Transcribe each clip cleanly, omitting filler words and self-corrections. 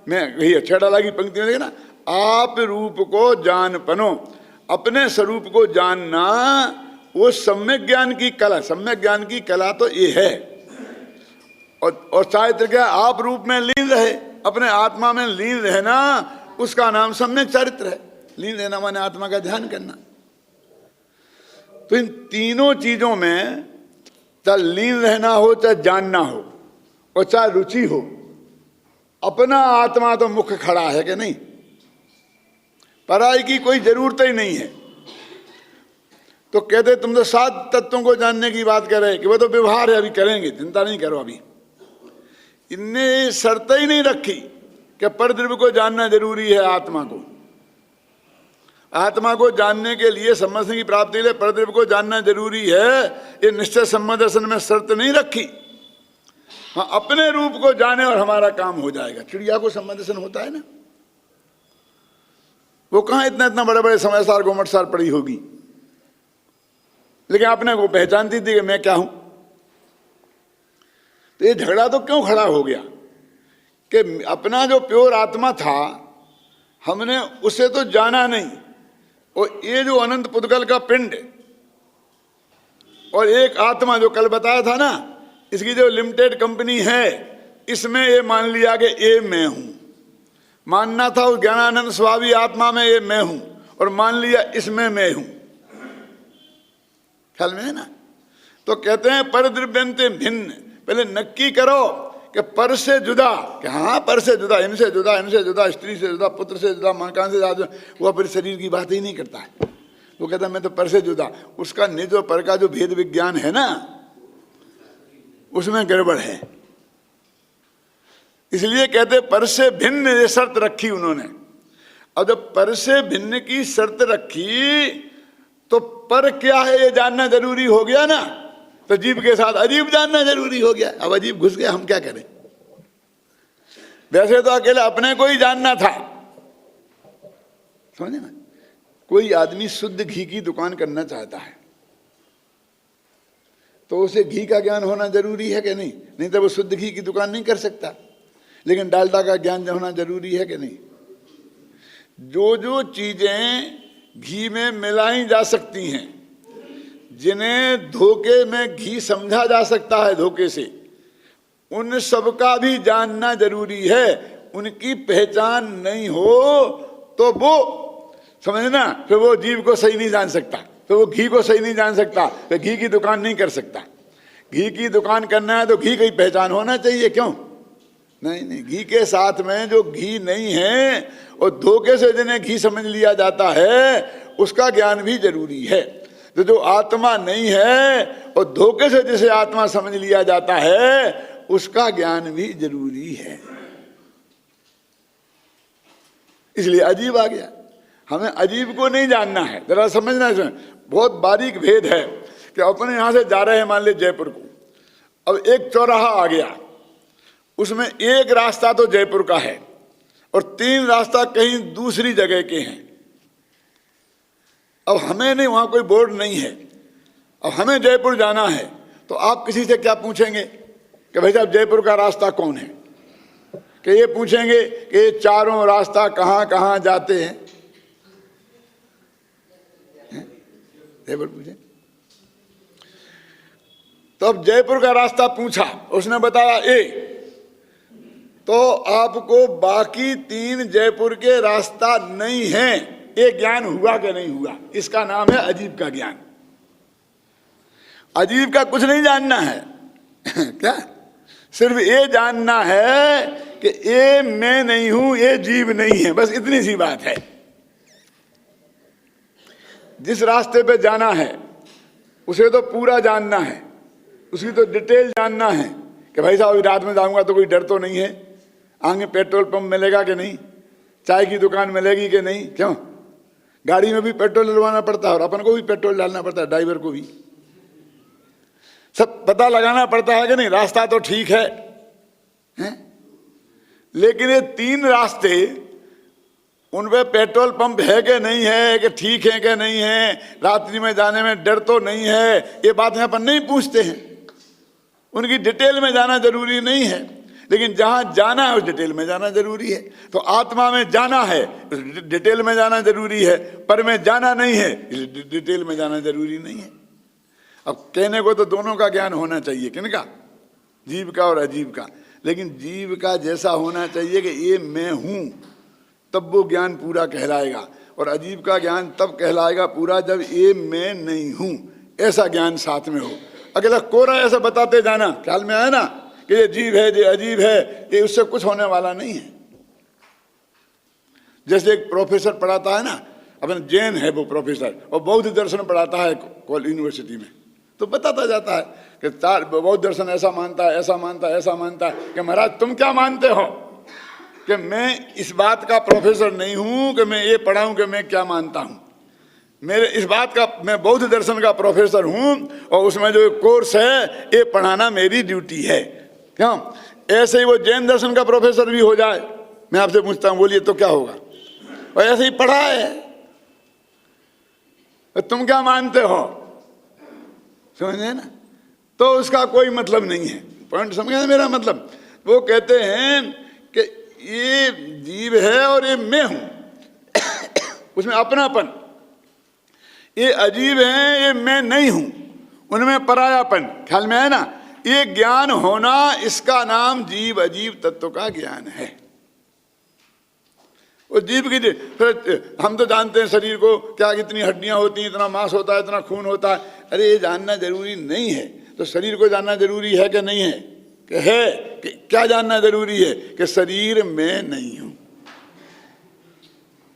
मैं यही छठा लागी पंक्ति में देखना, आप रूप को जान पनो, अपने स्वरूप को जानना वो सम्यक ज्ञान की कला। सम्यक ज्ञान की कला तो ये है। और चारित्र क्या, आप रूप में लीन रहे, अपने आत्मा में लीन रहना, उसका नाम सम्यक चरित्र है। लीन रहना माने आत्मा का ध्यान करना। तो इन तीनों चीजों में चाहे लीन रहना हो, चाहे जानना हो, और चाहे रुचि हो, अपना आत्मा तो मुख्य खड़ा है कि नहीं। पराई की कोई जरूरत ही नहीं है। तो कहते तुम तो 7 तत्वों को जानने की बात कर रहे कि वो तो व्यवहार है, अभी करेंगे, चिंता नहीं करो। अभी इनने शर्त ही नहीं रखी कि परद्रव्य को जानना जरूरी है। आत्मा को जानने के लिए, समझने की प्राप्ति के लिए परद्रव्य को जानना जरूरी है। ये निश्चय सम्यक दर्शन में शर्त नहीं रखी। हाँ, अपने रूप को जाने और हमारा काम हो जाएगा। चिड़िया को सम्यक दर्शन होता है ना, वो कहाँ इतना इतना बड़े बड़े समयसार गोमटसार पड़ी होगी, लेकिन अपने को पहचानती थी कि मैं क्या हूं। तो ये झगड़ा तो क्यों खड़ा हो गया कि अपना जो प्योर आत्मा था, हमने उसे तो जाना नहीं। और ये जो अनंत पुद्गल का पिंड और एक आत्मा जो कल बताया था ना, इसकी जो लिमिटेड कंपनी है, इसमें ये मान लिया कि ये मैं हूं। मानना था उस ज्ञानानंद स्वामी आत्मा में ये मैं हूं, और मान लिया इसमें मैं हूं। ख्याल में है ना। तो कहते हैं परद्रव्यंते भिन्न, पहले नक्की करो कि पर से जुदा, कि हाँ पर से जुदा, इनसे जुदा, इनसे जुदा, स्त्री से जुदा, पुत्र से जुदा, मकान से जुदा। वो अपने शरीर की बात ही नहीं करता है। वो कहता है मैं तो पर से जुदा। उसका निज और पर का जो भेद विज्ञान है ना, उसमें गड़बड़ है। इसलिए कहते पर से भिन्न ये शर्त रखी उन्होंने। अब जब पर से भिन्न की शर्त रखी, तो पर क्या है ये जानना जरूरी हो गया ना। तो जीव के साथ अजीब जानना जरूरी हो गया। अब अजीब घुस गया, हम क्या करें। वैसे तो अकेले अपने को ही जानना था, समझे ना। कोई आदमी शुद्ध घी की दुकान करना चाहता है, तो उसे घी का ज्ञान होना जरूरी है कि नहीं। नहीं तो वो शुद्ध घी की दुकान नहीं कर सकता। लेकिन डालडा का ज्ञान होना जरूरी है कि नहीं। जो जो चीजें घी में मिलाई जा सकती हैं, जिन्हें धोखे में घी समझा जा सकता है धोखे से, उन सबका भी जानना जरूरी है। उनकी पहचान नहीं हो तो वो समझना, फिर वो जीव को सही नहीं जान सकता, तो वो घी को सही नहीं जान सकता, तो घी की दुकान नहीं कर सकता। घी की दुकान करना है तो घी की पहचान होना चाहिए। क्यों नहीं, नहीं, घी के साथ में जो घी नहीं है और धोखे से जिन्हें घी समझ लिया जाता है, उसका ज्ञान भी जरूरी है। तो जो आत्मा नहीं है और धोखे से जिसे आत्मा समझ लिया जाता है, उसका ज्ञान भी जरूरी है। इसलिए अजीब आ गया। हमें अजीब को नहीं जानना है, जरा समझना। इसमें बहुत बारीक भेद है कि अपने यहां से जा रहे हैं, मान ले जयपुर को। अब एक चौराहा आ गया, उसमें एक रास्ता तो जयपुर का है और 3 रास्ता कहीं दूसरी जगह के हैं। अब हमें नहीं, वहां कोई बोर्ड नहीं है। अब हमें जयपुर जाना है, तो आप किसी से क्या पूछेंगे कि भाई साहब जयपुर का रास्ता कौन है। कि ये पूछेंगे कि ये चारों रास्ता कहाँ कहाँ जाते हैं। जयपुर पूछे। तो अब जयपुर का रास्ता पूछा, उसने बताया ए, तो आपको बाकी 3 जयपुर के रास्ता नहीं है। ये ज्ञान हुआ कि नहीं हुआ, इसका नाम है अजीब का ज्ञान। अजीब का कुछ नहीं जानना है क्या, सिर्फ ये जानना है कि ये मैं नहीं हूं, ये जीव नहीं है, बस इतनी सी बात है। जिस रास्ते पे जाना है उसे तो पूरा जानना है, उसकी तो डिटेल जानना है कि भाई साहब रात में जाऊंगा तो कोई डर तो नहीं है, आगे पेट्रोल पंप मिलेगा कि नहीं, चाय की दुकान मिलेगी कि नहीं। क्यों, गाड़ी में भी पेट्रोल डलवाना पड़ता है और अपन को भी पेट्रोल डालना पड़ता है, ड्राइवर को भी सब पता लगाना पड़ता है कि नहीं, रास्ता तो ठीक है, हैं? लेकिन ये 3 रास्ते, उन पे पेट्रोल पंप है कि नहीं है, कि ठीक है कि नहीं है, रात्रि में जाने में डर तो नहीं है, ये बातें अपन नहीं पूछते हैं। उनकी डिटेल में जाना जरूरी नहीं है। लेकिन जहां जाना है उस डिटेल में जाना जरूरी है। तो आत्मा में जाना है, डिटेल में जाना जरूरी है, पर में जाना नहीं है, डिटेल में जाना जरूरी नहीं है। अब कहने को तो दोनों का ज्ञान होना चाहिए, किनका? जीव का और अजीव का। लेकिन जीव का जैसा होना चाहिए कि ये मैं हूं, तब वो ज्ञान पूरा कहलाएगा, और अजीव का ज्ञान तब कहलाएगा पूरा जब ये मैं नहीं हूं, ऐसा ज्ञान साथ में हो। अगला कोरा ऐसा बताते जाना, ख्याल में आया ना कि ये जीव है, ये अजीब है, ये उससे कुछ होने वाला नहीं है। जैसे एक प्रोफेसर पढ़ाता है ना, अपन जैन है वो प्रोफेसर, और बौद्ध दर्शन पढ़ाता है यूनिवर्सिटी में, तो बताता जाता है कि बौद्ध दर्शन ऐसा मानता है, ऐसा मानता है, ऐसा मानता है। कि महाराज तुम क्या मानते हो? कि मैं इस बात का प्रोफेसर नहीं हूं कि मैं ये पढ़ाऊं कि मैं क्या मानता हूं। मेरे इस बात का, मैं बौद्ध दर्शन का प्रोफेसर हूं, और उसमें जो कोर्स है ये पढ़ाना मेरी ड्यूटी है। क्यों? ऐसे ही वो जैन दर्शन का प्रोफेसर भी हो जाए, मैं आपसे पूछता हूं, बोलिए तो क्या होगा? और ऐसे ही पढ़ा है, तो तुम क्या मानते हो? समझे ना? तो उसका कोई मतलब नहीं है। पॉइंट समझे मेरा मतलब? वो कहते हैं कि ये जीव है और ये मैं हूं, उसमें अपनापन। ये अजीब है, ये मैं नहीं हूं, उनमें परायापन। ख्याल में है ना? ये ज्ञान होना, इसका नाम जीव अजीब तत्व का ज्ञान है। वो जीव की, फिर हम तो जानते हैं शरीर को, क्या इतनी हड्डियां होती हैं, इतना मांस होता है, इतना खून होता है। अरे ये जानना जरूरी नहीं है। तो शरीर को जानना जरूरी है कि नहीं है? कि है। कि क्या जानना जरूरी है? कि शरीर में नहीं हूं।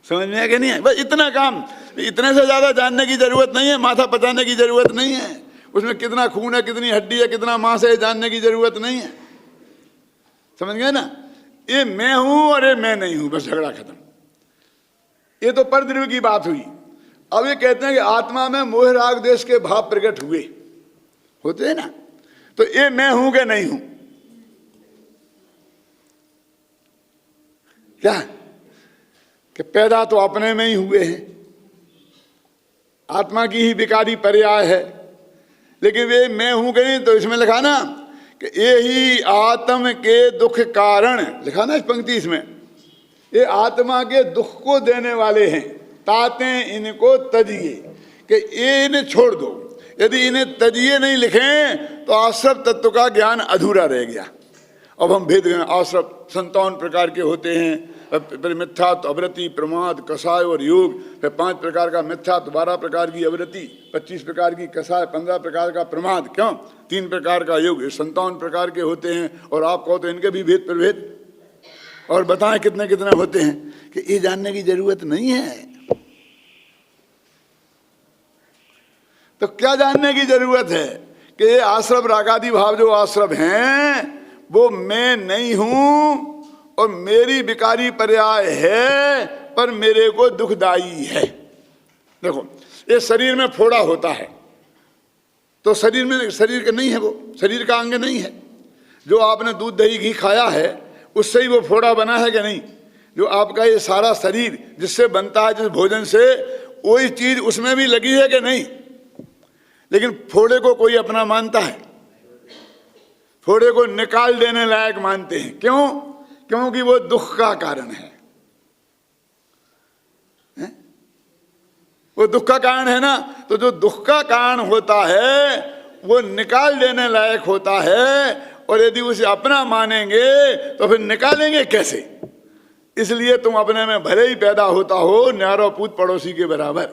समझ में है कि नहीं है? बस इतना काम, इतने से ज्यादा जानने की जरूरत नहीं है, माथा पचाने की जरूरत नहीं है। उसमें कितना खून है, कितनी हड्डी है, कितना मांस है, जानने की जरूरत नहीं है। समझ गए ना? ये मैं हूं और ये मैं नहीं हूं, बस झगड़ा खत्म। ये तो परद्रव्य की बात हुई। अब ये कहते हैं कि आत्मा में मोह राग देश के भाव प्रकट हुए, होते हैं ना, तो ये मैं हूं कि नहीं हूं? क्या कि पैदा तो अपने में ही हुए हैं, आत्मा की ही विकारी पर्याय है, लेकिन वे मैं हूं कि नहीं? तो इसमें लिखा ना कि ये ही आत्म के दुख कारण, लिखा ना इस पंक्ति इसमें, ये आत्मा के दुख को देने वाले हैं। ताते इनको तजिए, कि ये इन्हें छोड़ दो। यदि इन्हें तजिए नहीं लिखें तो आश्रव तत्व का ज्ञान अधूरा रह गया। अब हम भेद गए, आश्रव 57 प्रकार के होते हैं। फिर मिथ्यात्व, अवृत्ति, प्रमाद, कषाय और योग। फिर 5 प्रकार का मिथ्यात्व, 12 प्रकार की अवृत्ति, 25 प्रकार की कषाय, 15 प्रकार का प्रमाद। क्यों? 3 प्रकार का योग, 57 प्रकार के होते हैं। और आप कहो तो इनके भी भेद प्रभेद, और बताएं कितने कितने होते हैं। कि ये जानने की जरूरत नहीं है। तो क्या जानने की जरूरत है? कि ये आश्रव रागादि भाव जो आश्रव हैं वो मैं नहीं हूं, और मेरी विकारी पर्याय है, पर मेरे को दुखदाई है। देखो, ये शरीर में फोड़ा होता है, तो शरीर में, शरीर का नहीं है, वो शरीर का अंग नहीं है। जो आपने दूध दही घी खाया है उससे ही वो फोड़ा बना है कि नहीं? जो आपका ये सारा शरीर जिससे बनता है, जिस भोजन से, वही चीज उसमें भी लगी है कि नहीं? लेकिन फोड़े को कोई अपना मानता है? फोड़े को निकाल देने लायक मानते हैं। क्यों? क्योंकि वो दुख का कारण है। वो दुख का कारण है ना। तो जो दुख का कारण होता है वो निकाल देने लायक होता है, और यदि उसे अपना मानेंगे तो फिर निकालेंगे कैसे? इसलिए तुम अपने में भले ही पैदा होता हो न्यारो पूत पड़ोसी के बराबर।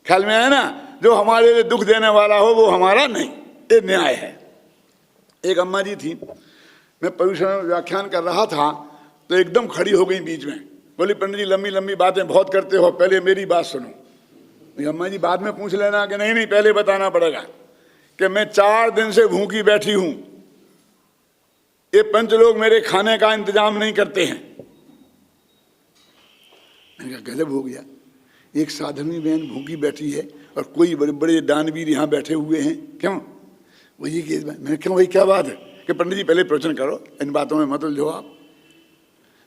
ख्याल में है ना? जो हमारे लिए दुख देने वाला हो वो हमारा नहीं, ये न्याय है। एक अम्मा जी थी, मैं पर्यूषण में व्याख्यान कर रहा था तो एकदम खड़ी हो गई बीच में, बोली पंडित जी लंबी लंबी बातें बहुत करते हो, पहले मेरी बात सुनो। अम्मा जी बाद में पूछ लेना कि नहीं नहीं पहले बताना पड़ेगा कि मैं 4 दिन से भूखी बैठी हूं, ये पंच लोग मेरे खाने का इंतजाम नहीं करते हैं। मैंने कहा गजब हो गया, एक साधवी बहन भूखी बैठी है और कोई बड़े बड़े दानवीर यहाँ बैठे हुए हैं। क्यों? वो ये केस, मैंने क्यों भाई क्या बात है? कि पंडित जी पहले प्रवचन करो, इन बातों में मत उलझो आप।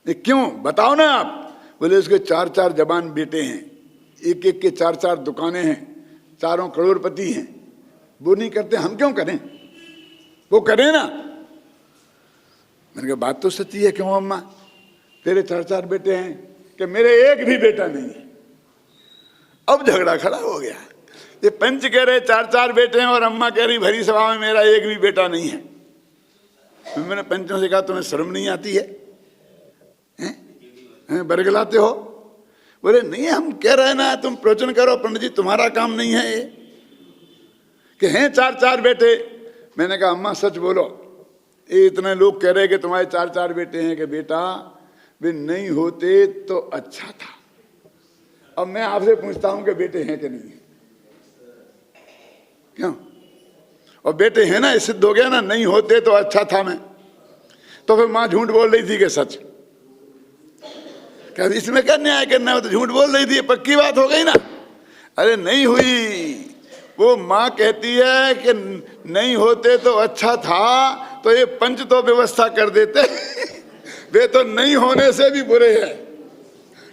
क्यों बताओ ना आप? बोले उसके 4-4 जवान बेटे हैं, एक एक के 4-4 दुकानें हैं, 4 करोड़पति हैं, वो नहीं करते, हम क्यों करें? वो करें ना। मैंने कहा बात तो सच्ची है, क्यों अम्मा, तेरे 4 बेटे हैं, कि मेरे एक भी बेटा नहीं है। अब झगड़ा खड़ा हो गया। ये पंच कह रहे 4 बेटे हैं और अम्मा कह रही भरी सभा में मेरा एक भी बेटा नहीं है। मैंने पंचों से कहा तुम्हें शर्म नहीं आती है, बरगलाते हो? बोले नहीं, हम कह रहे हैं ना, तुम प्रवचन करो पंडित जी, तुम्हारा काम नहीं है ये, कि हैं 4 बेटे। मैंने कहा अम्मा सच बोलो, ये इतने लोग कह रहे कि तुम्हारे 4 बेटे हैं, कि बेटा वे नहीं होते तो अच्छा था। अब मैं आपसे पूछता हूं कि बेटे हैं कि नहीं है? क्यों? और बेटे हैं ना, सिद्ध हो गया ना, नहीं होते तो अच्छा था मैं। तो फिर मां झूठ बोल रही थी कि सच? क्या इसमें क्या न्याय करना है? तो झूठ बोल रही थी, पक्की बात हो गई ना। अरे नहीं हुई, वो मां कहती है कि नहीं होते तो अच्छा था, तो ये पंच तो व्यवस्था कर देते वे तो नहीं होने से भी बुरे हैं,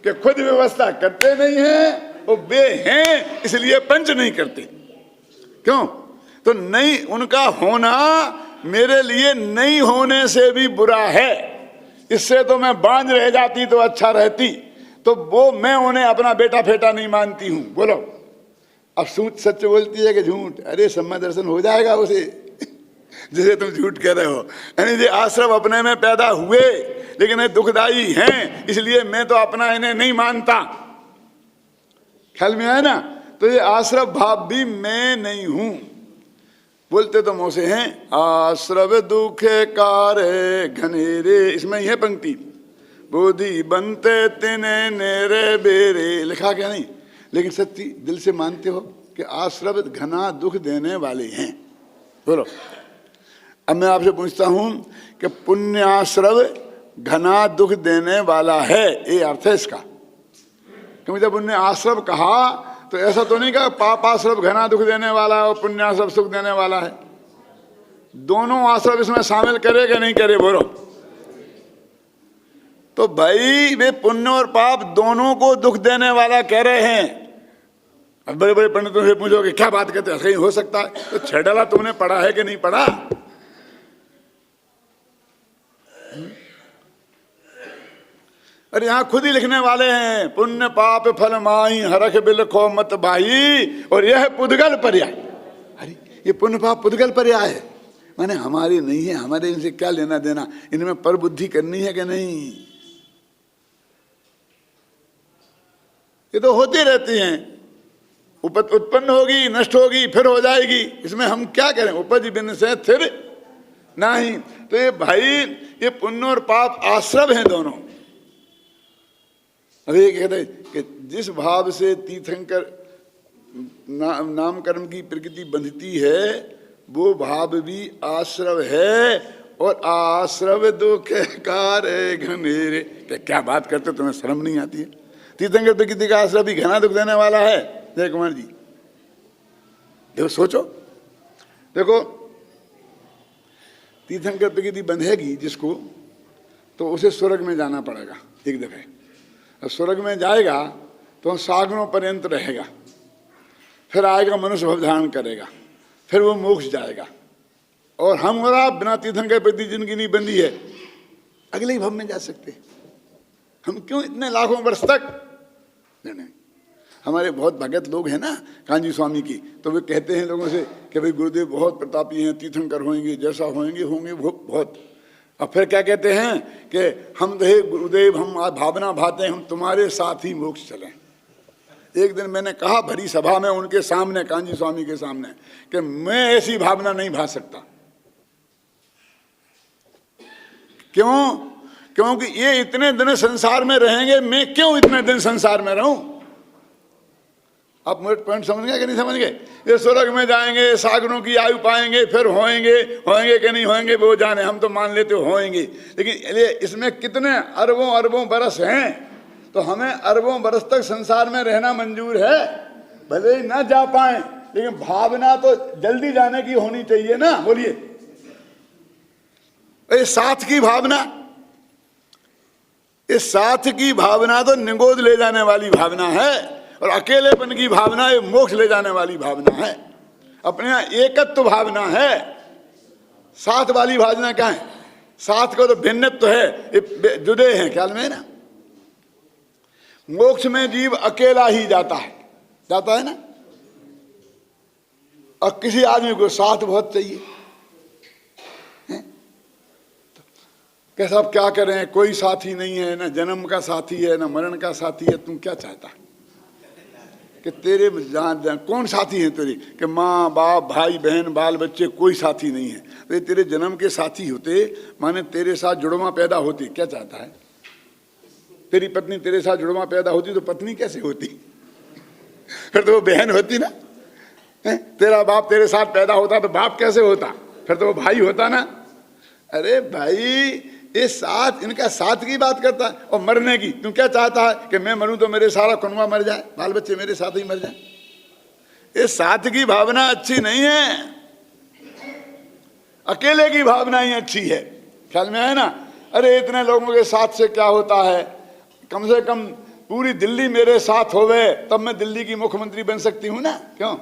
कि खुद व्यवस्था करते नहीं है, वो वे हैं इसलिए पंच नहीं करते। क्यों? तो नहीं, उनका होना मेरे लिए नहीं होने से भी बुरा है। इससे तो मैं बांझ रह जाती तो अच्छा रहती। तो वो मैं उन्हें अपना बेटा फेटा नहीं मानती हूं। बोलो अब सच बोलती है कि झूठ? अरे सम्मा दर्शन हो जाएगा उसे जिसे तुम झूठ कह रहे हो। यानी ये आश्रम अपने में पैदा हुए लेकिन ये दुखदाई हैं, इसलिए मैं तो अपना इन्हें नहीं मानता। ख्याल में आया ना? तो ये आश्रव भाव भी मैं नहीं हूं। बोलते तो मोसे हैं, आश्रव दुखे कारे घनेरे, इसमें यह पंक्ति, बोधि बनते तिने नेरे बेरे, लिखा क्या नहीं? लेकिन सच्ची दिल से मानते हो कि आश्रव घना दुख देने वाले हैं? बोलो। अब मैं आपसे पूछता हूं कि पुण्य आश्रव घना दुख देने वाला है, ये अर्थ है इसका? क्योंकि जब उनने आश्रव कहा तो ऐसा तो नहीं कहा पाप आश्रव घना दुख देने वाला है और पुण्य आश्रव सुख देने वाला है। दोनों आश्रव इसमें शामिल करे कि नहीं करे? बोलो। तो भाई वे पुण्य और पाप दोनों को दुख देने वाला कह रहे हैं। अब बड़े बड़े पंडितों से पूछोगे क्या बात कहते हैं, हो सकता है? तो छेड़ला तुमने पढ़ा है कि नहीं पढ़ा? अरे यहाँ खुद ही लिखने वाले हैं, पुण्य पाप फल माही हरख बिलखो मत भाई, और यह है पुद्गल पर्याय। अरे ये पुण्य पाप पुद्गल पर्याय है, माने हमारी नहीं है, हमारे इनसे क्या लेना देना, इनमें पर बुद्धि करनी है कि नहीं? ये तो होती रहती हैं, उत्पन्न होगी, नष्ट होगी, फिर हो जाएगी, इसमें हम क्या करें? उपज बिन से थिर नहीं। तो ये भाई ये पुण्य और पाप आश्रव हैं दोनों। अभी ये कहते हैं कि जिस भाव से तीर्थंकर नाम कर्म की प्रकृति बंधती है वो भाव भी आश्रव है, और आश्रव दुख कारे घनेरे। क्या बात करते, तुम्हें शर्म नहीं आती है? तीर्थंकर प्रकृति का आश्रव भी घना दुख देने वाला है। जय कुमार जी देखो, सोचो, देखो तीर्थंकर प्रकृति बंधेगी जिसको, तो उसे स्वर्ग में जाना पड़ेगा एक दफे। स्वर्ग में जाएगा तो सागरों पर्यंत रहेगा, फिर आएगा मनुष्य भव धारण करेगा, फिर वो मोक्ष जाएगा। और हम और आप बिना तीर्थंकर प्रति जिनकी नहीं बंधी है अगले ही भव में जा सकते। हम क्यों इतने लाखों वर्ष तक? नहीं, हमारे बहुत भगत लोग हैं ना कांजी स्वामी की, तो वे कहते हैं लोगों से कि भाई गुरुदेव बहुत प्रतापी हैं, तीर्थंकर होंगे, जैसा होंगे वो बहुत। और फिर क्या कहते हैं कि हम रहे गुरुदेव, हम भावना भाते हैं, हम तुम्हारे साथ ही मोक्ष चलें। एक दिन मैंने कहा भरी सभा में उनके सामने, कांजी स्वामी के सामने, कि मैं ऐसी भावना नहीं भा सकता। क्यों? क्योंकि ये इतने दिन संसार में रहेंगे, मैं क्यों इतने दिन संसार में रहूं? आप मेरे पॉइंट समझ गए कि नहीं समझ गए? ये स्वर्ग में जाएंगे, सागरों की आयु पाएंगे, फिर होएंगे कि नहीं होएंगे वो जाने, हम तो मान लेते होएंगे। लेकिन इसमें कितने अरबों अरबों बरस हैं, तो हमें अरबों बरस तक संसार में रहना मंजूर है। भले ही ना जा पाए, लेकिन भावना तो जल्दी जाने की होनी चाहिए ना। बोलिए, ये साथ की भावना, इस साथ की भावना तो निगोद ले जाने वाली भावना है, और अकेलेपन की भावना ये मोक्ष ले जाने वाली भावना है। अपने यहाँ एकत्व भावना है, साथ वाली भावना क्या है? साथ को तो भिन्नत्व है, ये जुदे हैं, ख्याल में है ना। मोक्ष में जीव अकेला ही जाता है ना, और किसी आदमी को साथ बहुत चाहिए। कैसा अब क्या करें, कोई साथी नहीं है, ना जन्म का साथी है ना मरण का साथी है। तुम क्या चाहता है कि तेरे जहाँ कौन साथी है तेरे, कि माँ बाप भाई बहन बाल बच्चे, कोई साथी नहीं है। तो ये तेरे जन्म के साथी होते, माने तेरे साथ जुड़वा पैदा होती, क्या चाहता है। तेरी पत्नी तेरे साथ जुड़वा पैदा होती तो पत्नी कैसे होती, फिर तो वो बहन होती ना। तेरा बाप तेरे साथ पैदा होता तो बाप कैसे होता, फिर तो वो भाई होता ना। अरे भाई, ये साथ, इनका साथ की बात करता है। और मरने की, तुम क्या चाहता है कि मैं मरूं तो मेरे सारा कुनवा मर जाए, बाल बच्चे मेरे साथ ही मर जाए। ये साथ की भावना अच्छी नहीं है, अकेले की भावना ही अच्छी है, ख्याल में है ना। अरे इतने लोगों के साथ से क्या होता है, कम से कम पूरी दिल्ली मेरे साथ होवे तब मैं दिल्ली की मुख्यमंत्री बन सकती हूं ना, क्यों।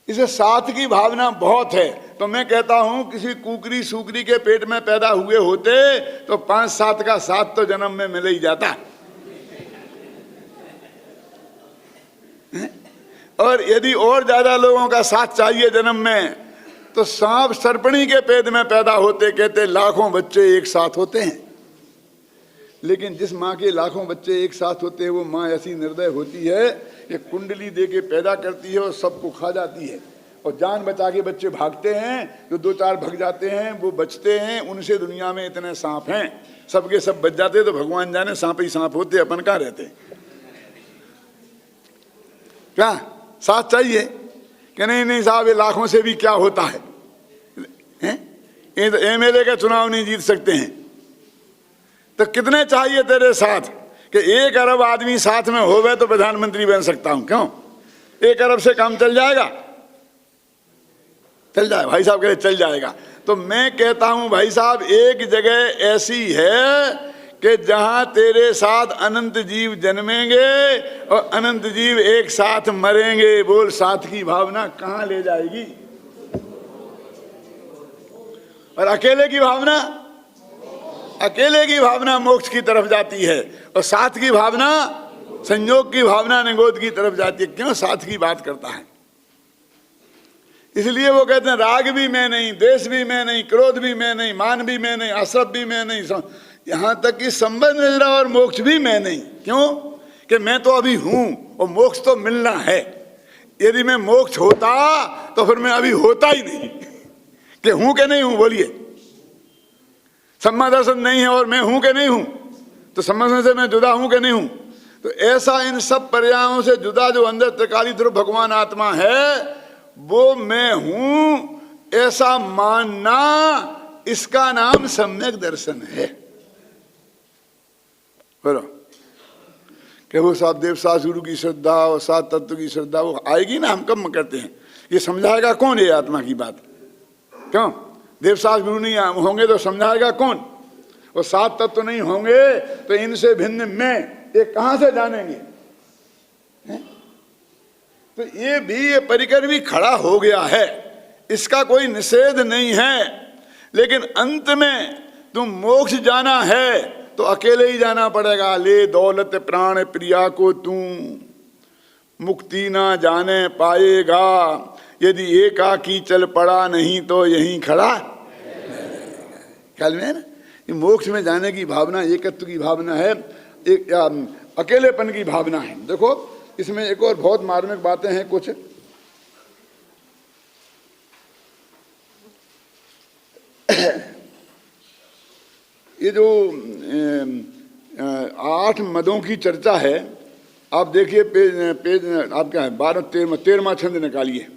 इसे साथ की भावना बहुत है। तो मैं कहता हूं किसी कुकरी सुकरी के पेट में पैदा हुए होते तो 5-7 का साथ तो जन्म में मिल ही जाता। और यदि और ज्यादा लोगों का साथ चाहिए जन्म में, तो सांप सर्पणी के पेट में पैदा होते, कहते लाखों बच्चे एक साथ होते हैं। लेकिन जिस माँ के लाखों बच्चे एक साथ होते हैं, वो माँ ऐसी निर्दय होती है कि कुंडली दे के पैदा करती है और सबको खा जाती है। और जान बचा के बच्चे भागते हैं, जो 2-4 भाग जाते हैं वो बचते हैं। उनसे दुनिया में इतने सांप हैं, सबके सब बच जाते तो भगवान जाने सांप ही सांप होते, अपन कहाँ रहते। क्या साथ चाहिए कि नहीं साहब, ये लाखों से भी क्या होता है, ये तो MLA का चुनाव नहीं जीत सकते हैं। तो कितने चाहिए तेरे साथ कि 1 अरब आदमी साथ में होवे तो प्रधानमंत्री बन सकता हूं, क्यों। 1 अरब से काम चल जाएगा, चल जाए भाई साहब, कहे चल जाएगा। तो मैं कहता हूं भाई साहब, एक जगह ऐसी है कि जहां तेरे साथ अनंत जीव जन्मेंगे और अनंत जीव एक साथ मरेंगे। बोल, साथ की भावना कहां ले जाएगी। और अकेले की भावना मोक्ष की तरफ जाती है, और साथ की भावना, संयोग की भावना निगोद की तरफ जाती है। क्यों साथ की बात करता है, इसलिए वो कहते हैं राग भी मैं नहीं, द्वेष भी मैं नहीं, क्रोध भी मैं नहीं, मान भी मैं नहीं, असत भी मैं नहीं, यहां तक कि संबंध मिल रहा और मोक्ष भी मैं नहीं। क्यों कि मैं तो अभी हूं और मोक्ष तो मिलना है। यदि मैं मोक्ष होता तो फिर मैं अभी होता ही नहीं, कि हूं कि नहीं हूं। बोलिए, सम्मा दर्शन नहीं है और मैं हूं कि नहीं हूं, तो सम्मा से मैं जुदा हूं कि नहीं हूं। तो ऐसा इन सब पर्यायों से जुदा जो अंदर त्रिकाली ध्रुव भगवान आत्मा है, वो मैं हूं, ऐसा मानना, इसका नाम सम्यक दर्शन है। बोलो कि वो साहब देवसास गुरु की श्रद्धा और 7 तत्व की श्रद्धा वो आएगी ना, हम कब करते हैं। ये समझाएगा कौन है आत्मा की बात, क्यों। देवसास गुरु नहीं होंगे तो समझाएगा कौन, और 7 तत्व नहीं होंगे तो इनसे भिन्न मैं, ये कहां से जानेंगे। तो ये परिकर भी खड़ा हो गया है, इसका कोई निषेध नहीं है। लेकिन अंत में तुम मोक्ष जाना है तो अकेले ही जाना पड़ेगा। ले दौलत प्राण प्रिया को तू मुक्ति ना जाने पाएगा, यदि एकाकी चल पड़ा नहीं तो यहीं खड़ा। ख्याल में है ना, ये मोक्ष में जाने की भावना एकत्व की भावना है, एक अकेलेपन की भावना है। देखो इसमें एक और बहुत मार्मिक बातें हैं कुछ। ये जो 8 मदों की चर्चा है, आप देखिए पेज आप क्या है 13वां छंद निकालिए।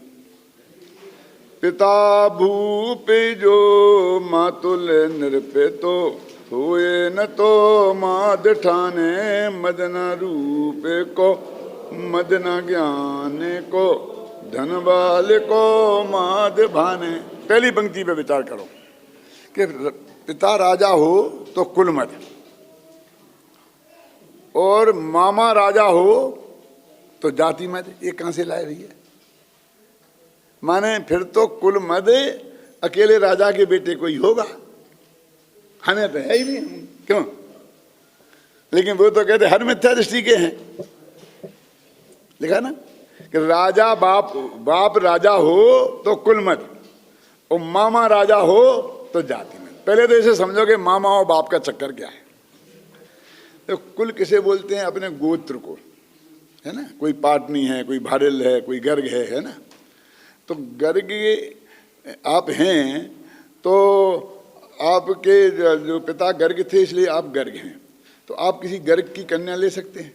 पिता भूप जो मातुल नृपे तो हुए न तो माद ठाने, मदन रूप को मदन ज्ञान को, धन बाल को माद भाने। पहली पंक्ति पे विचार करो कि पिता राजा हो तो कुल मद, और मामा राजा हो तो जाति मद। ये कहां से लाए भैया, माने फिर तो कुल मद अकेले राजा के बेटे कोई होगा, हमें तो है ही नहीं, क्यों? लेकिन वो तो कहते हर मिथ्या दृष्टि के हैं। लिखा ना कि राजा बाप राजा हो तो कुल मत, और मामा राजा हो तो जाति मत। पहले तो इसे समझो कि मामा और बाप का चक्कर क्या है। तो कुल किसे बोलते हैं? अपने गोत्र को, है ना। कोई पाटनी है, कोई भारिल है, कोई गर्ग है ना। तो गर्ग आप हैं तो आपके जो पिता गर्ग थे इसलिए आप गर्ग हैं, तो आप किसी गर्ग की कन्या ले सकते हैं?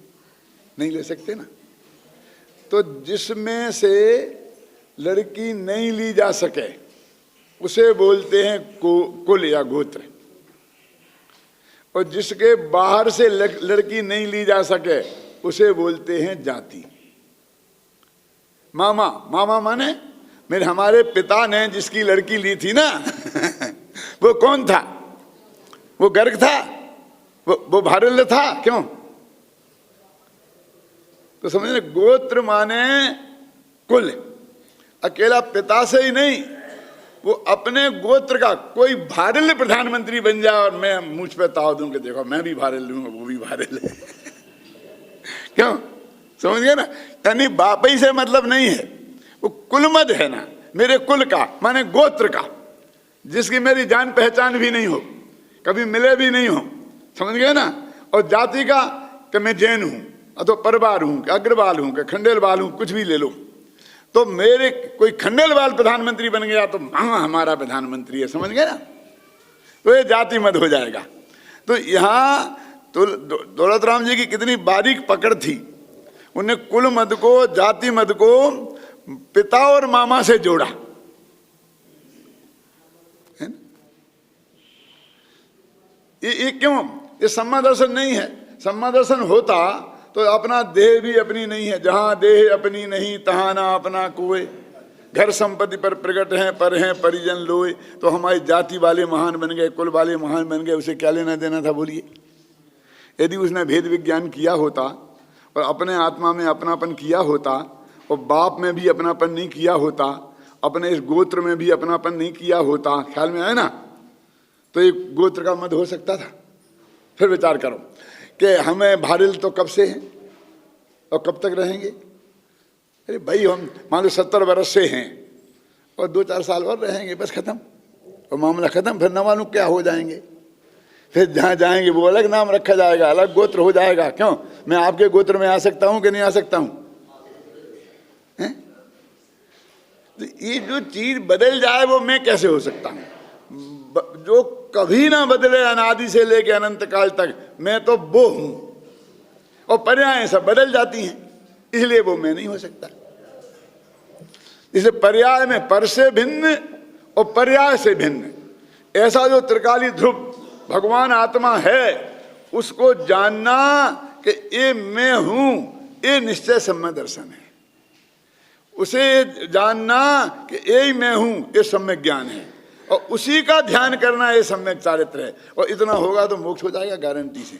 नहीं ले सकते ना। तो जिसमें से लड़की नहीं ली जा सके उसे बोलते हैं कुल या गोत्र, और जिसके बाहर से लड़की नहीं ली जा सके उसे बोलते हैं जाति। मामा माने मेरे हमारे पिता ने जिसकी लड़की ली थी ना वो कौन था? वो गर्ग था, वो भारुल्य था, क्यों? तो समझे, गोत्र माने कुल, अकेला पिता से ही नहीं, वो अपने गोत्र का कोई भारुल्य प्रधानमंत्री बन जाए और मैं मुझ पे ताव दूं कि देखो मैं भी भारुल्य हूं, वो भी भारुल्य है क्यों? समझ गए ना। यानी बाप ही से मतलब नहीं है, वो कुलमद है ना, मेरे कुल का माने गोत्र का, जिसकी मेरी जान पहचान भी नहीं हो, कभी मिले भी नहीं हो, समझ गए ना। और जाति का कि मैं जैन हूं, अथवा परवार हूं, कि अग्रवाल हूं, कि खंडेलवाल हूं, कुछ भी ले लो। तो मेरे कोई खंडेलवाल प्रधानमंत्री बन गया तो हमारा प्रधानमंत्री है, समझ गए ना। तो ये जाति मत हो जाएगा। तो यहाँ तो दौलत राम जी की कितनी बारीक पकड़ थी, उन्हें कुल मद को, जाति मद को पिता और मामा से जोड़ा, है ना। ये क्यों? ये सम्मा दर्शन नहीं है। सम्मा दर्शन होता तो अपना देह भी अपनी नहीं है, जहां देह अपनी नहीं तहां ना अपना कोई, घर संपत्ति पर प्रकट है पर हैं परिजन लोए। तो हमारी जाति वाले महान बन गए, कुल वाले महान बन गए, उसे क्या लेना देना था बोलिए? यदि उसने भेद विज्ञान किया होता और अपने आत्मा में अपनापन किया होता और बाप में भी अपनापन नहीं किया होता, अपने इस गोत्र में भी अपनापन नहीं किया होता, ख्याल में आए ना, तो एक गोत्र का मत हो सकता था। फिर विचार करो कि हमें भारिल तो कब से हैं और कब तक रहेंगे? अरे भाई हम मान लो 70 वर्ष से हैं और 2-4 साल और रहेंगे, बस खत्म, और मामला खत्म। फिर न मालूम क्या हो जाएंगे, फिर जहाँ जाएंगे वो अलग नाम रखा जाएगा, अलग गोत्र हो जाएगा। क्यों? मैं आपके गोत्र में आ सकता हूँ कि नहीं आ सकता हूँ? तो ये जो चीज बदल जाए वो मैं कैसे हो सकता हूँ? जो कभी ना बदले अनादि से लेके अनंत काल तक, मैं तो वो हूं, और पर्याय सब बदल जाती हैं, इसलिए वो मैं नहीं हो सकता। इसे पर्याय में पर से भिन्न और पर्याय से भिन्न, ऐसा जो त्रिकाली ध्रुव भगवान आत्मा है उसको जानना कि ये मैं हूं, ये निश्चय सम्यक दर्शन है। उसे जानना कि यही मैं हूं, ये सम्यक ज्ञान है, और उसी का ध्यान करना ये सम्यक चारित्र है। और इतना होगा तो मोक्ष हो जाएगा गारंटी से।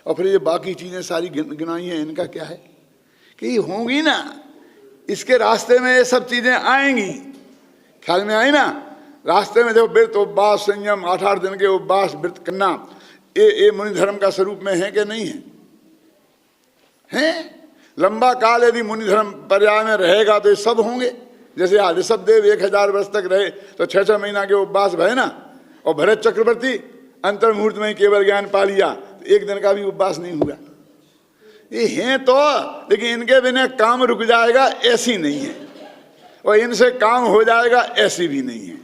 और फिर ये बाकी चीजें सारी गिनाई हैं, इनका क्या है कि ये होंगी ना, इसके रास्ते में ये सब चीजें आएंगी, ख्याल में आई ना। रास्ते में देखो व्रत उपवास संयम 8-8 दिन के उपवास व्रत करना, ये मुनि धर्म का स्वरूप में है कि नहीं है? हैं? लंबा काल यदि मुनि धर्म पर्याय में रहेगा तो ये सब होंगे। जैसे ऋषभ देव 1000 वर्ष तक रहे तो 6-6 महीना के उपवास भय ना, और भरत चक्रवर्ती अंतर मुहूर्त में ही केवल ज्ञान पा लिया, तो 1 दिन का भी उपवास नहीं हुआ। ये हैं तो, लेकिन इनके बिना काम रुक जाएगा ऐसी नहीं है, और इनसे काम हो जाएगा ऐसी भी नहीं है।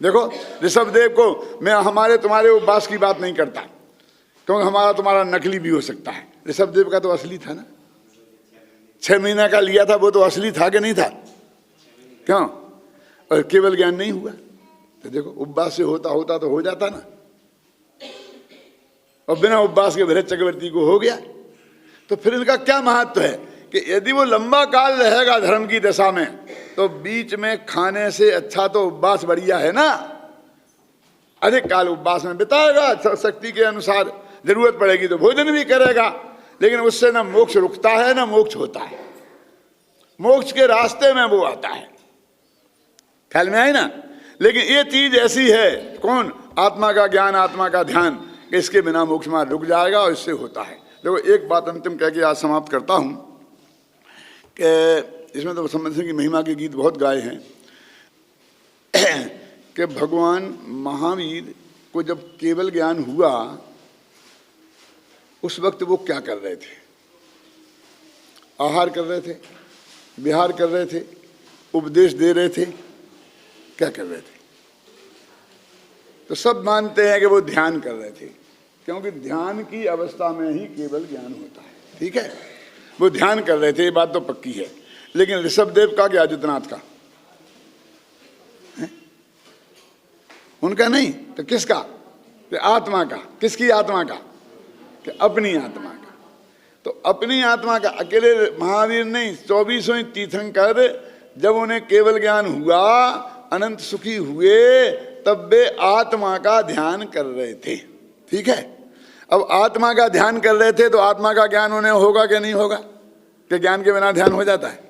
देखो ऋषभ देव को मैं हमारे तुम्हारे उपवास की बात नहीं करता, क्योंकि हमारा तुम्हारा नकली भी हो सकता है। ऋषभ देव का तो असली था ना, 6 महीना का लिया था वो तो असली था कि नहीं था? क्यों? और केवल ज्ञान नहीं हुआ तो देखो उपवास से होता तो हो जाता ना, और बिना उपवास के भरत चक्रवर्ती को हो गया। तो फिर इनका क्या महत्व है कि यदि वो लंबा काल रहेगा धर्म की दशा में, तो बीच में खाने से अच्छा तो उपवास बढ़िया है ना। अधिक काल उपवास में बिताएगा, शक्ति के अनुसार जरूरत पड़ेगी तो भोजन भी करेगा, लेकिन उससे ना मोक्ष रुकता है ना मोक्ष होता है। मोक्ष के रास्ते में वो आता है, ख्याल में आई ना। लेकिन ये चीज ऐसी है, कौन? आत्मा का ज्ञान, आत्मा का ध्यान, कि इसके बिना मोक्ष मार्ग रुक जाएगा और इससे होता है। देखो एक बात अंतिम कह के आज समाप्त करता हूं कि इसमें तो संबंध की महिमा के गीत बहुत गाए हैं कि भगवान महावीर को जब केवल ज्ञान हुआ उस वक्त वो क्या कर रहे थे? आहार कर रहे थे, विहार कर रहे थे, उपदेश दे रहे थे, क्या कर रहे थे? तो सब मानते हैं कि वो ध्यान कर रहे थे, क्योंकि ध्यान की अवस्था में ही केवल ज्ञान होता है। ठीक है, वो ध्यान कर रहे थे, ये बात तो पक्की है। लेकिन ऋषभदेव का क्या, आदित्यनाथ का? उनका नहीं तो किसका? कि आत्मा का। किसकी आत्मा का? कि अपनी आत्मा का। तो अपनी आत्मा का अकेले महावीर नहीं, 24 तीर्थंकर जब उन्हें केवल ज्ञान हुआ, अनंत सुखी हुए, तब वे आत्मा का ध्यान कर रहे थे। ठीक है, अब आत्मा का ध्यान कर रहे थे तो आत्मा का ज्ञान उन्हें होगा कि नहीं होगा? कि ज्ञान के बिना ध्यान हो जाता है?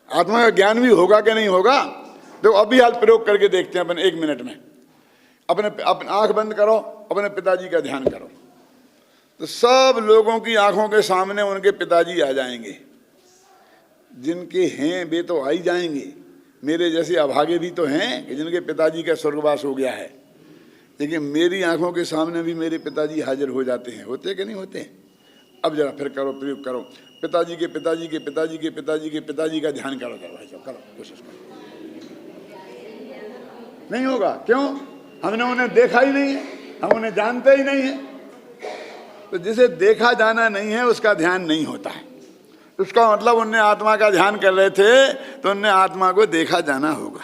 आत्मा का ज्ञान भी होगा कि नहीं होगा? देखो अभी हाल प्रयोग करके देखते हैं अपन 1 मिनट में। अपने आंख बंद करो, अपने पिताजी का ध्यान करो, तो सब लोगों की आंखों के सामने उनके पिताजी आ जाएंगे। जिनके हैं वे तो आ ही जाएंगे, मेरे जैसे अभागे भी तो हैं कि जिनके पिताजी का स्वर्गवास हो गया है, लेकिन मेरी आंखों के सामने भी मेरे पिताजी हाजिर हो जाते हैं। होते कि नहीं होते? अब जरा फिर करो, प्रयोग करो, पिताजी के पिताजी के पिताजी के पिताजी के पिताजी का ध्यान करो। भाई साहब करो, कोशिश करो। नहीं होगा, क्यों? हमने उन्हें देखा ही नहीं है, हम उन्हें जानते ही नहीं है। तो जिसे देखा जाना नहीं है उसका ध्यान नहीं होता है। उसका मतलब उनने आत्मा का ध्यान कर रहे थे तो उनने आत्मा को देखा जाना होगा।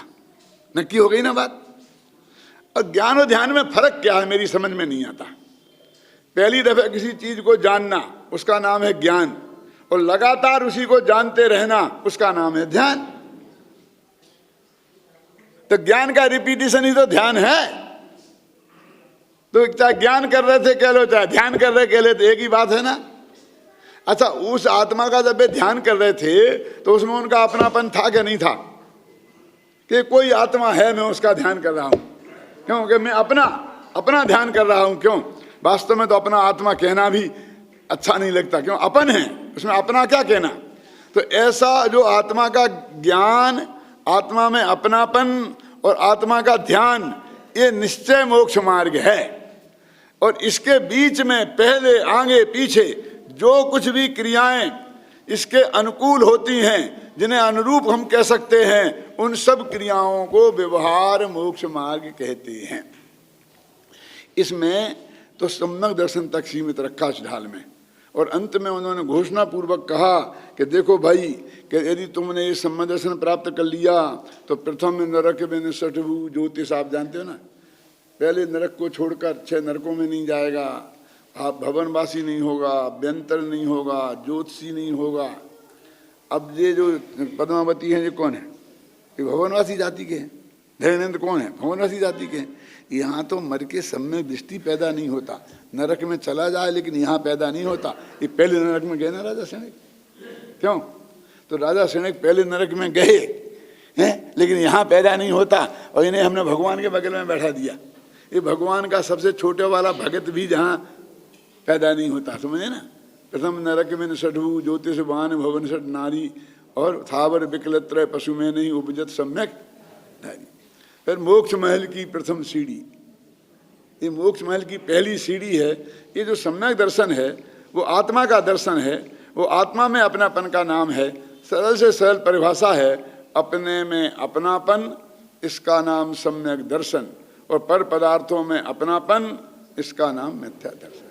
नक्की हो गई ना बात? और ज्ञान और ध्यान में फर्क क्या है मेरी समझ में नहीं आता। पहली दफे किसी चीज को जानना उसका नाम है ज्ञान, और लगातार उसी को जानते रहना उसका नाम है ध्यान। तो ज्ञान का रिपीटिशन ही तो ध्यान है। तो चाहे ज्ञान कर रहे थे कह लो, चाहे ध्यान कर रहे कह ले, तो एक ही बात है ना। अच्छा, उस आत्मा का जब वे ध्यान कर रहे थे तो उसमें उनका अपनापन था क्या नहीं था? कि कोई आत्मा है, मैं उसका ध्यान कर रहा हूं, क्योंकि मैं अपना ध्यान कर रहा हूं। क्यों? वास्तव में तो अपना आत्मा कहना भी अच्छा नहीं लगता, क्यों? अपन है, उसमें अपना क्या कहना। तो ऐसा जो आत्मा का ज्ञान, आत्मा में अपनापन और आत्मा का ध्यान, ये निश्चय मोक्ष मार्ग है। और इसके बीच में पहले आगे पीछे जो कुछ भी क्रियाएं इसके अनुकूल होती हैं, जिन्हें अनुरूप हम कह सकते हैं, उन सब क्रियाओं को व्यवहार मोक्ष मार्ग कहते हैं। इसमें तो सम्यक दर्शन तक सीमित रखा इस ढाल में, और अंत में उन्होंने घोषणा पूर्वक कहा कि देखो भाई, कि यदि तुमने ये सम्यक दर्शन प्राप्त कर लिया तो प्रथम नरक में निष्ठभू ज्योतिष, आप जानते हो ना, पहले नरक को छोड़कर 6 नरकों में नहीं जाएगा, आप भवनवासी नहीं होगा, व्यंतर नहीं होगा, ज्योतिषी नहीं होगा। अब ये जो पद्मावती हैं, ये कौन है? ये भवनवासी जाति के हैं। धैर्येंद्र कौन है? भवनवासी जाति के हैं। यहाँ तो मर के सम्यक दृष्टि पैदा नहीं होता, नरक में चला जाए लेकिन यहाँ पैदा नहीं होता। ये पहले नरक में गए ना राजा सैनिक, क्यों? तो राजा सैनिक पहले नरक में गए हैं, लेकिन यहाँ पैदा नहीं होता, और इन्हें हमने भगवान के बगल में बैठा दिया। ये भगवान का सबसे छोटे वाला भगत भी जहाँ पैदा नहीं होता, समझे ना। प्रथम नरक में निषढ़ू ज्योतिषवान भवन षड नारी, और थावर विकलत्र पशु में नहीं उपजत सम्यक नारी। फिर मोक्ष महल की प्रथम सीढ़ी, ये मोक्ष महल की पहली सीढ़ी है। ये जो सम्यक दर्शन है वो आत्मा का दर्शन है, वो आत्मा में अपनापन का नाम है। सरल से सरल परिभाषा है, अपने में अपनापन, इसका नाम सम्यक दर्शन, और पर पदार्थों में अपनापन, इसका नाम मिथ्या दर्शन।